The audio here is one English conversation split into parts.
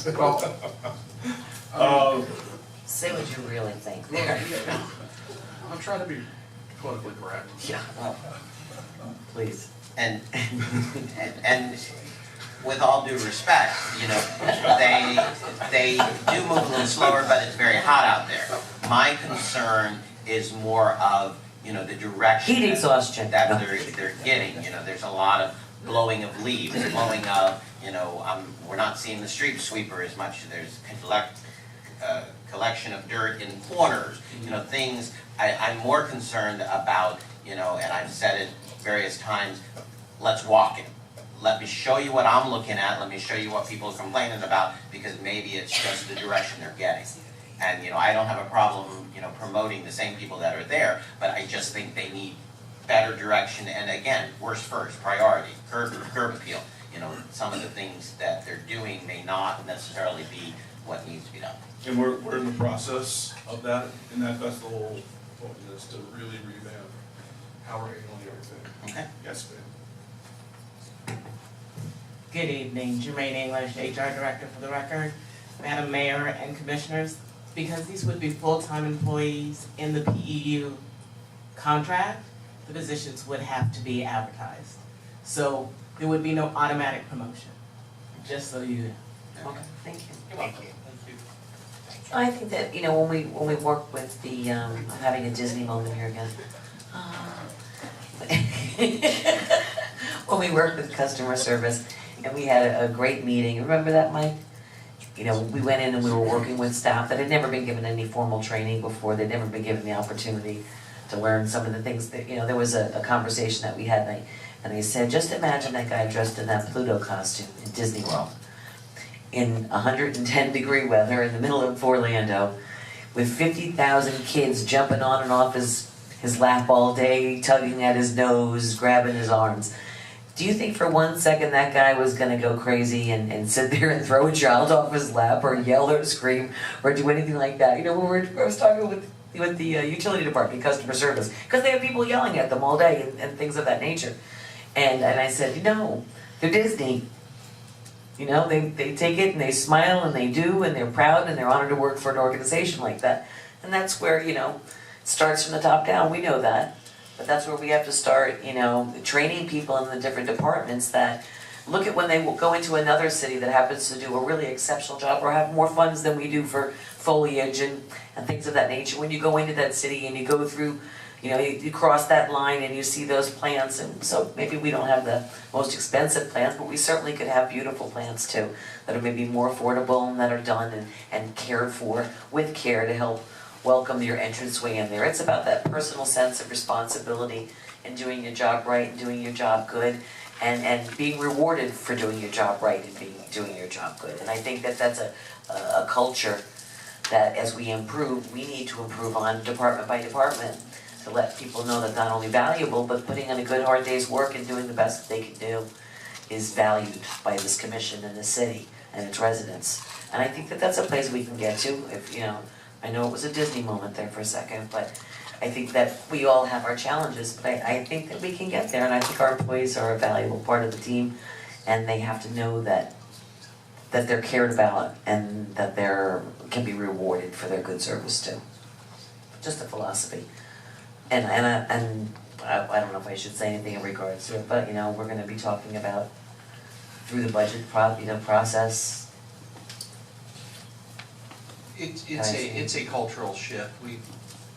Well, Say what you really think. I'm trying to be politically correct. Yeah, please. And with all due respect, you know, they do move a little slower, but it's very hot out there. My concern is more of, you know, the direction Heat exhaustion. that they're getting. You know, there's a lot of blowing of leaves, blowing of, you know, we're not seeing the street sweeper as much. There's collection of dirt in corners, you know, things. I'm more concerned about, you know, and I've said it various times, let's walk it. Let me show you what I'm looking at, let me show you what people are complaining about, because maybe it's just the direction they're getting. And, you know, I don't have a problem, you know, promoting the same people that are there, but I just think they need better direction, and again, worst first, priority, curb appeal. You know, some of the things that they're doing may not necessarily be what needs to be done. And we're in the process of that, and that's the whole point, is to really revamp how we're handling everything. Okay. Yes, ma'am. Good evening, Jermaine English, HR Director for the record. Madam Mayor and Commissioners, because these would be full-time employees in the PEU contract, the positions would have to be advertised. So there would be no automatic promotion, just so you know. Okay, thank you. You're welcome. I think that, you know, when we work with the, I'm having a Disney moment here again. When we work with customer service, and we had a great meeting, remember that, Mike? You know, we went in and we were working with staff that had never been given any formal training before, they'd never been given the opportunity to learn some of the things that, you know, there was a conversation that we had, and I said, just imagine that guy dressed in that Pluto costume in Disney World, in 110-degree weather in the middle of Orlando, with 50,000 kids jumping on and off his lap all day, tugging at his nose, grabbing his arms. Do you think for 1 second that guy was gonna go crazy and sit there and throw a child off his lap or yell or scream or do anything like that? You know, I was talking with the utility department, customer service, because they have people yelling at them all day and things of that nature. And I said, you know, they're Disney. You know, they take it and they smile and they do and they're proud and they're honored to work for an organization like that. And that's where, you know, it starts from the top down, we know that. But that's where we have to start, you know, training people in the different departments that look at when they go into another city that happens to do a really exceptional job or have more funds than we do for foliage and things of that nature. When you go into that city and you go through, you know, you cross that line and you see those plants, and so maybe we don't have the most expensive plants, but we certainly could have beautiful plants too, that are maybe more affordable and that are done and cared for with care to help welcome your entranceway in there. It's about that personal sense of responsibility and doing your job right and doing your job good and being rewarded for doing your job right and doing your job good. And I think that that's a culture that as we improve, we need to improve on department by department to let people know that not only valuable, but putting in a good hard day's work and doing the best that they can do is valued by this commission and the city and its residents. And I think that that's a place we can get to if, you know, I know it was a Disney moment there for a second, but I think that we all have our challenges, but I think that we can get there, and I think our employees are a valuable part of the team, and they have to know that they're cared about and that they can be rewarded for their good service too. Just a philosophy. And I don't know if I should say anything in regards to it, but you know, we're gonna be talking about through the budget process. It's a cultural shift.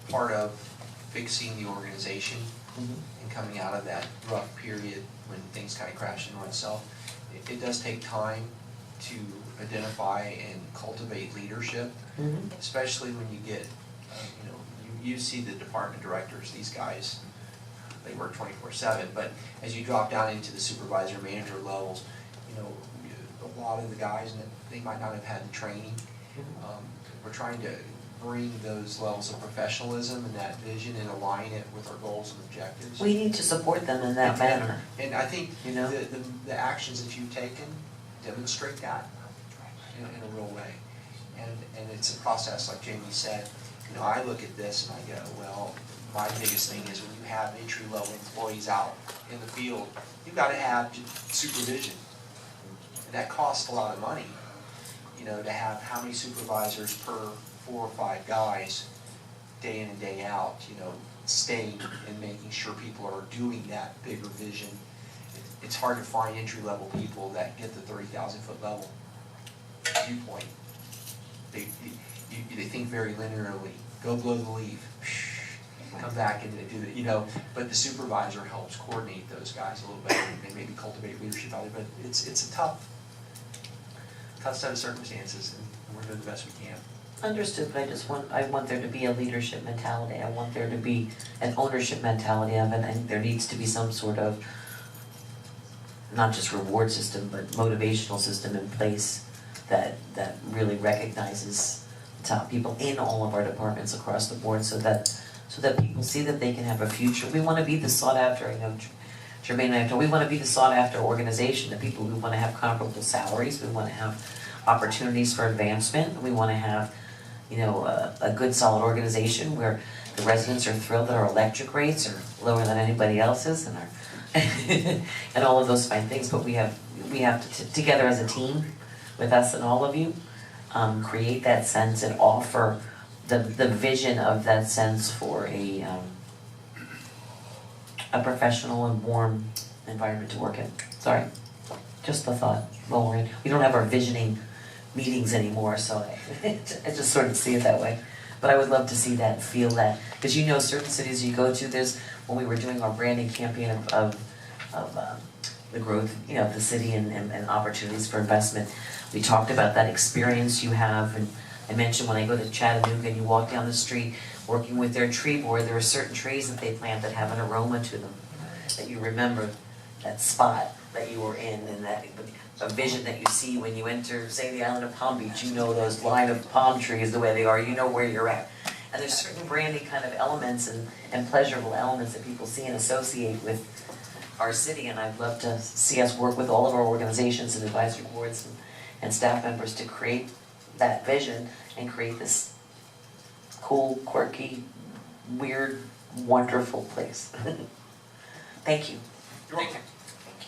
Part of fixing the organization and coming out of that rough period when things kind of crashed into itself. It does take time to identify and cultivate leadership, especially when you get, you know, you see the department directors, these guys, they work 24/7, but as you drop down into the supervisor, manager levels, you know, a lot of the guys, they might not have had the training. We're trying to bring those levels of professionalism and that vision and align it with our goals and objectives. We need to support them in that manner. And I think You know? the actions that you've taken demonstrate that in a real way. And it's a process, like Jamie said. You know, I look at this and I go, well, my biggest thing is when you have entry-level employees out in the field, you've got to have supervision. And that costs a lot of money. you know, to have how many supervisors per 4 or 5 guys, day in and day out, you know, staying and making sure people are doing that bigger vision. It's hard to find entry-level people that get the 30,000-foot level viewpoint. They think very linearly. Go blow the leaf, come back and do the, you know, but the supervisor helps coordinate those guys a little better and maybe cultivate leadership value, but it's a tough set of circumstances, and we're doing the best we can. Understood, but I want there to be a leadership mentality, I want there to be an ownership mentality of it, and there needs to be some sort of, not just reward system, but motivational system in place that really recognizes top people in all of our departments across the board, so that people see that they can have a future. We want to be the sought after, I know Jermaine and I talked, we want to be the sought after organization, the people who want to have comparable salaries, we want to have opportunities for advancement, we want to have, you know, a good solid organization where the residents are thrilled that our electric rates are lower than anybody else's and our and all of those fine things, but we have to together as a team, with us and all of you, create that sense and offer the vision of that sense for a professional and warm environment to work in. Sorry, just the thought. Well, we don't have our visioning meetings anymore, so I just sort of see it that way. But I would love to see that, feel that, because you know, certain cities you go to, there's, when we were doing our branding campaign of the growth, you know, of the city and opportunities for investment, we talked about that experience you have, and I mentioned when I go to Chattanooga and you walk down the street working with their tree board, there are certain trees that they plant that have an aroma to them, that you remember that spot that you were in, and that a vision that you see when you enter, say, the island of Palm Beach. You know those line of palm trees the way they are, you know where you're at. And there's certain branding kind of elements and pleasurable elements that people see and associate with our city, and I'd love to see us work with all of our organizations and advisory boards and staff members to create that vision and create this cool, quirky, weird, wonderful place. Thank you. You're welcome. Thank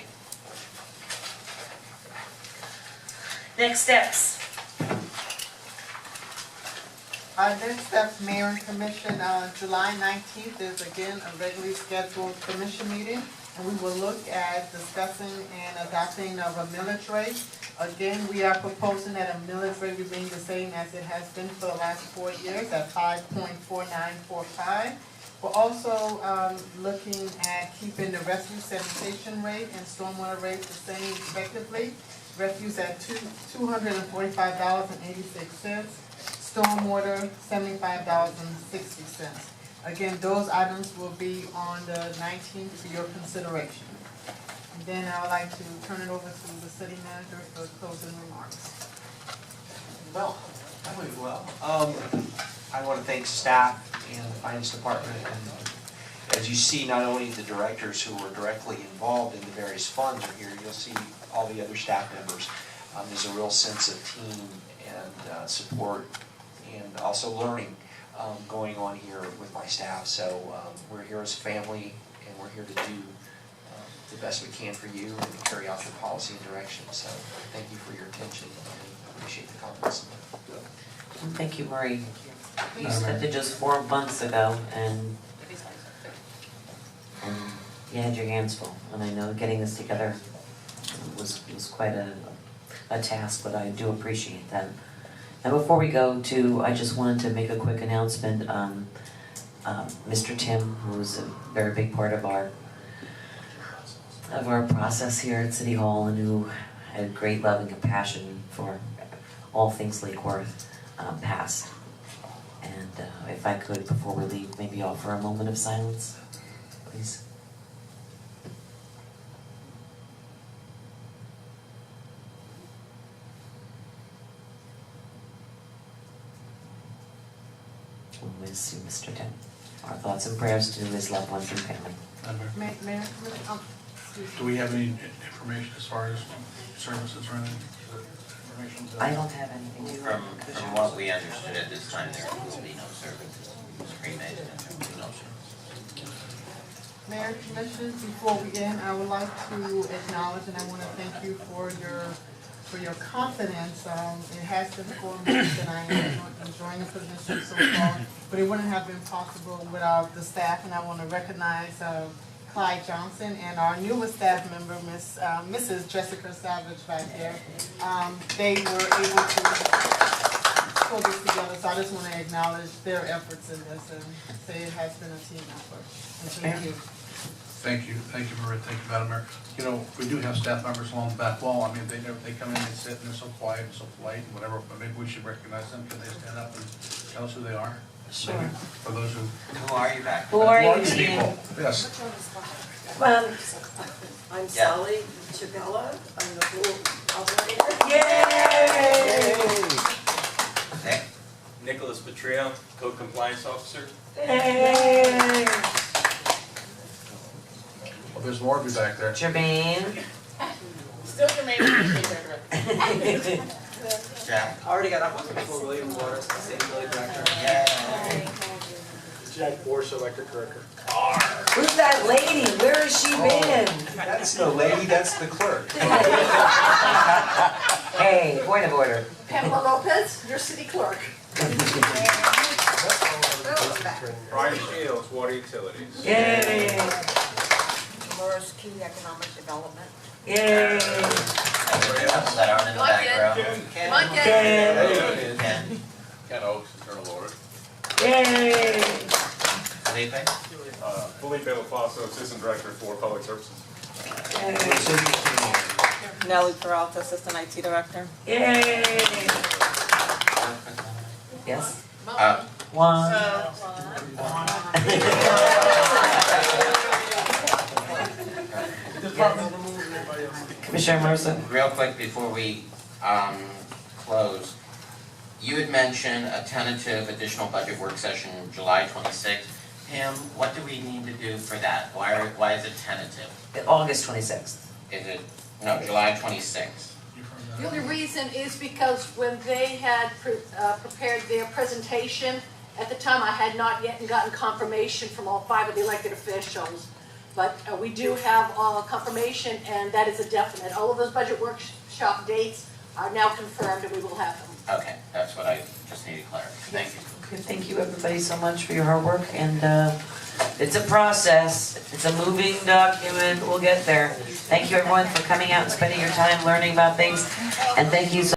you. Next steps. Next steps, Mayor and Commission, July 19th is again a regularly scheduled commission meeting, and we will look at discussing and adopting of a millage rate. Again, we are proposing that a millage rate remain the same as it has been for the last 4 years at 5.4945. We're also looking at keeping the refuse sanitation rate and stormwater rate the same respectively. Refuse at $245.86. Stormwater, $75.60. Again, those items will be on the 19th for your consideration. And then I would like to turn it over to the city manager for closing remarks. Well, that went well. I want to thank staff and the finance department, and as you see, not only the directors who were directly involved in the various funds are here, you'll see all the other staff members. There's a real sense of team and support, and also learning going on here with my staff. So we're here as a family, and we're here to do the best we can for you and to carry out your policy and direction. So thank you for your attention, and appreciate the comments. And thank you, Marie. You said it just 4 months ago, and you had your hands full, and I know getting this together was quite a task, but I do appreciate that. And before we go to, I just wanted to make a quick announcement. Mr. Tim, who's a very big part of our process here at City Hall, and who had great love and compassion for all things Lake Worth, passed. And if I could, before we leave, maybe offer a moment of silence, please. We'll miss you, Mr. Tim. Our thoughts and prayers to his loved ones and family. Madam Mayor, Mayor, Commission, excuse me. do we have any information as far as services or anything? Information I don't have anything to From what we understood at this time, there will be no services. Screen maintenance, there will be no services. Mayor and Commission, before we end, I would like to acknowledge, and I want to thank you for your for your confidence. It has been 4 months and I am enjoying the position so far, but it wouldn't have been possible without the staff, and I want to recognize Clyde Johnson and our newest staff member, Mrs. Jessica Savage back there. They were able to pull this together, so I just want to acknowledge their efforts in this and say it has been a team effort. And thank you. Thank you, Maria, thank you, Madam Mayor. You know, we do have staff members along the back wall, I mean, they come in, they sit, and they're so quiet and so polite, and whatever, but maybe we should recognize them, can they stand up and tell us who they are? Sure. Maybe, for those who. Who are you back? Who are you, Large Ian? people, yes. I'm Yeah. Sally Chabella, I'm the pool operator. Yay! Nick? Nicholas Petrillo, Code Compliance Officer. Yay! Well, there's more of you back there. Jermaine? Still Jermaine, Jack? I already got that one before William Waters, Sustainability Director. Yay. Jack Borsch, Electric Director. Who's that lady? Where has she been? That's the lady, that's the clerk. Hey, point of order. Pamela Lopez, your city clerk. Brian Shields, Water Utilities. Yay! Morris Key Economic Development. Yay! Everybody else that aren't in the back row? Yay! Ken? Ken Oaks, Internal Audit. Yay! Felipe? Felipe LaFosse, Assistant Director for Public Services. Nellie Peralta, Assistant IT Director. Yay! Yes? One. Commissioner Mercer? Real quick before we close, you had mentioned a tentative additional budget work session July 26th. Pam, what do we need to do for that? Why is it tentative? August 26th. Is it, no, July 26th? The only reason is because when they had prepared their presentation, at the time I had not yet gotten confirmation from all 5 of the elected officials. But we do have confirmation, and that is a definite. All of those budget workshop dates are now confirmed, and we will have them. Okay, that's what I just needed clarity. Thank you. Okay, thank you everybody so much for your hard work, and it's a process, it's a moving document, we'll get there. Thank you everyone for coming out and spending your time learning about things, and thank you so